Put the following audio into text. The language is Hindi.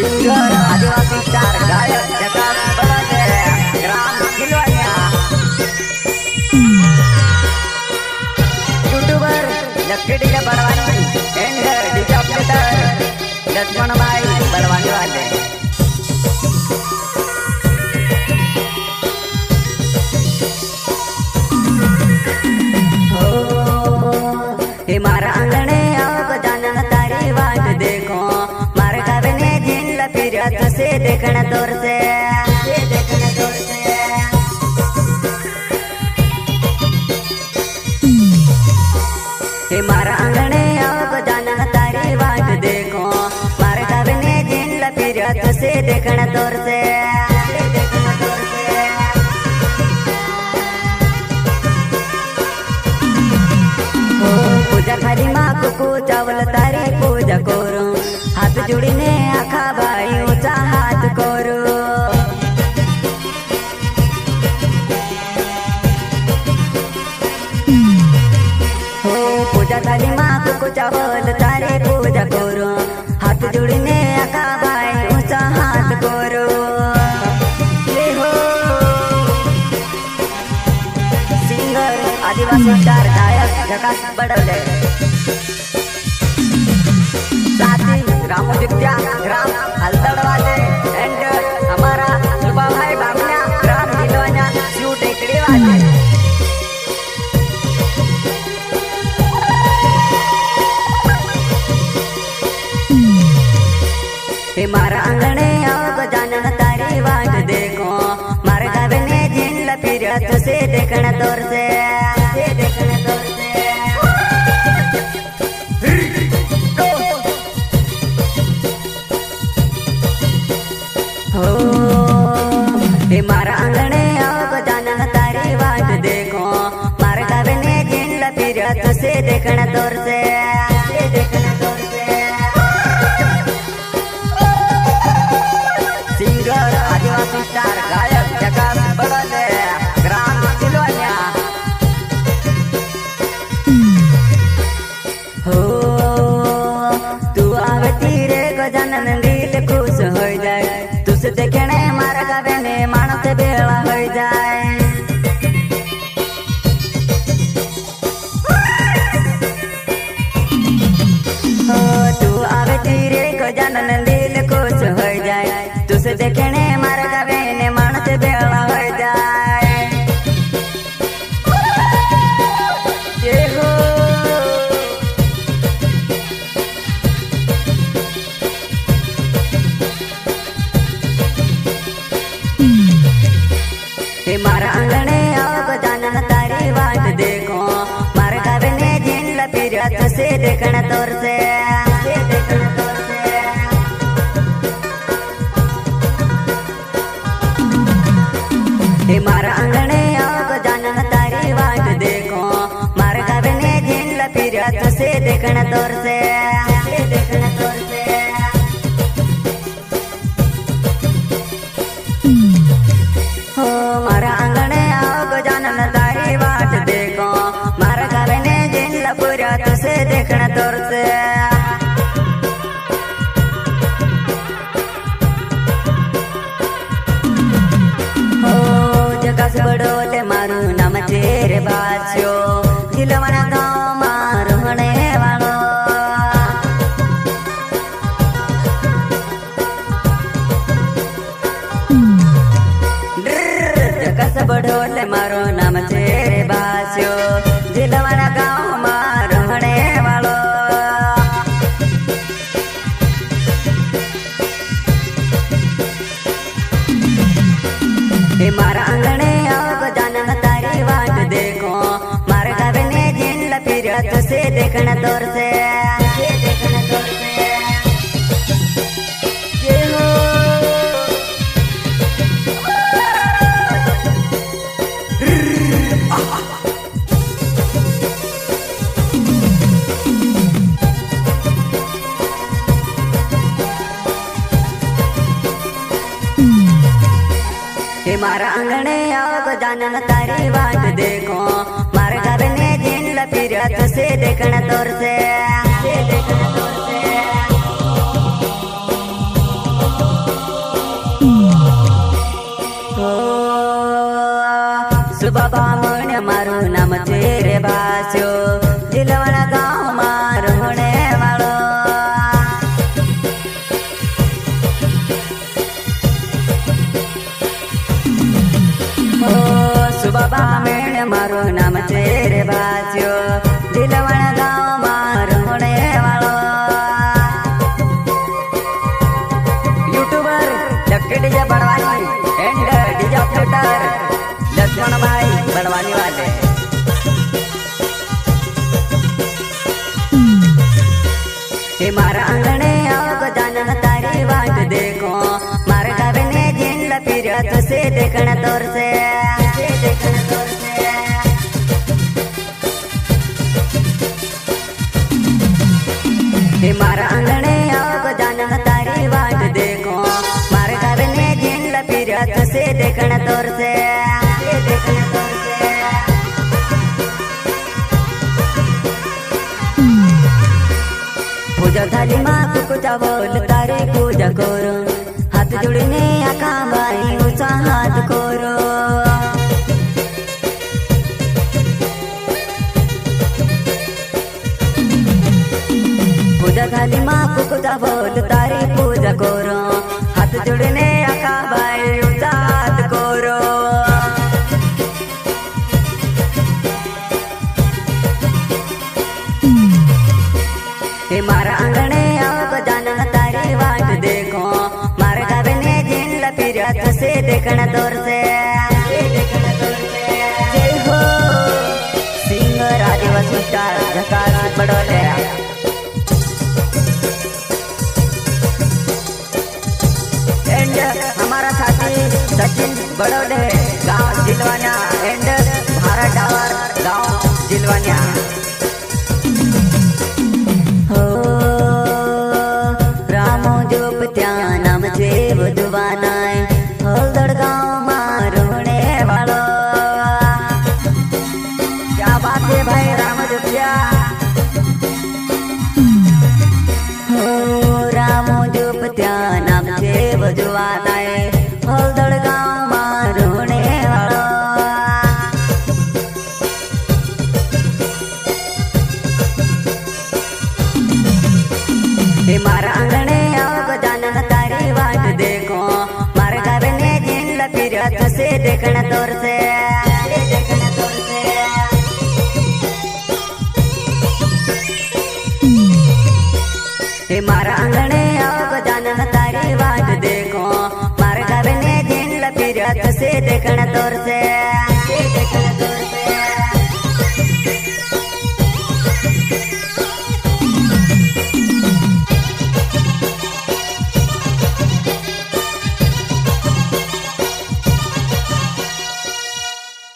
सिंगर आदिवासी स्टार गायक जगात बड़ाले ग्राम Khilwaniya YouTuber lucky DJ Barwani and DJ operator Laxman भाई बड़वानी वाले हे मारा आंगणे आओ जानन तारी वाट देखो मारे गावे ने जिन फिरत से देखना तोर से हे मारा आंगणे आओ जानन तारी वाट देखो मारे गावे ने जिन फिरत से देखना तोर से पूजा खाली माँ कुकू चावल तारी पूजा करो हाथ जोड़ी ने आखा भाई ऊंचा हाथ करो हो पूजा खाली माँ कुकू चावल तारी पूजा करो हाथ जोड़ी ने आखा भाई ऊंचा हाथ करो ले हो सिंगर आदिवासी स्टार गायक जगात बड़ले रामोदित्या ग्राम हलदड़ वाले एंड हमारा सुबह भाई बामना ग्राम ढिलवाना शिव टेकड़ी वाले हे मारा आंगणे आओ जानन तारी वाट देखो मारे गावे ने जिन फिरत से देखना तोर से देखना तोर से हो हे मारा आंगणे आओ जानन तारी वाट देखो मारे गावे ने जिन फिरत से देखना तोर से देखना तोर से सिंगर आदिवासी स्टार गायक जगात बड़ले ग्राम खिलवानिया हो तू आवती रे गजानन दिल खुश हो जाए तुझे देखने मारा गावे ने मानस बेला हो जाए हो तू आवती रे गजानन दिल खुश हो जाए तुझे देखने मारा गावे ने मानस बेला हो जाए ये हो हे मारा आंगणे आओ जानन तारी वाट देखो मारे गावे ने जिन फिरत से देखना तोर से देखना तोर से हे मारा आंगणे आओ जानन तारी वाट देखो मारे गावे ने जिन फिरत से देखना तोर से देखना तोर से हो मारा आंगणे आओ जानन तारी वाट देखो मारा गावे ने जिन फिरत से देखना तोर से हो जगास बड़ोले मारू नाम तेरे बास्यो दिलवाना गाँव मारू होने वालो जगास बड़ोले मारू नाम तेरे बास्यो दिलवाना गाँव मारू होने वालो हे मारा आंगणे आओ जानन तारी वाट देखो मारे गावे ने जिन फिरत से देखना तोर से देखना तोर से ये हो हे मारा आंगणे आओ जानन तारी वाट देखो मारे गावे ने जिन फिरत से देखना तोर से देखना तोर से भास्यो दिलवण गाँव मारणे वालो YouTuber lucky DJ Barwani and DJ operator Laxman भाई बड़वानी वाले। हे मारा आंगणे आओ गजानन तारी वाट देखो मारे गावे ने जिन फिरत से देखना तोर से हे मारा आंगणे आओ गजानन तारी वाट देखो मारे गावे ने जिन फिरत से देखना तोर से पूजा थाली माँ कुकुचा बोल तारे पूजा करो हाथ जोड़ने आका भाई ऊंचा हाथ करो पूजा थाली माँ कुकुचा बोल तारे पूजा करो हाथ जोड़ने आका भाई ऊंचा हाथ करो। हे मारा आंगणे आओ गजानन तारी वाट देखो मारे गावे ने जिन फिरत से देखना तोर से जय हो सिंगर आदिवासी स्टार झकास बड़ोले एंड हमारा साथी सचिन बड़ोले गांव जिलवानिया एंड भारत टावर गांव जिलवानिया। नाम से बुधवानाय हलदड़ गाँव मारणे वालो क्या बात है भाई राम जुपिया हो राम जुपत्या नाम से बुधवानाय हलदड़ गाँव मारणे वालो। हे मारा आंगणे फिरत से देखना तोर से हे मारा आंगणे आओ गजानन तारी वाट देखो मारे गावे ने जिन फिरत से देखना तोर से।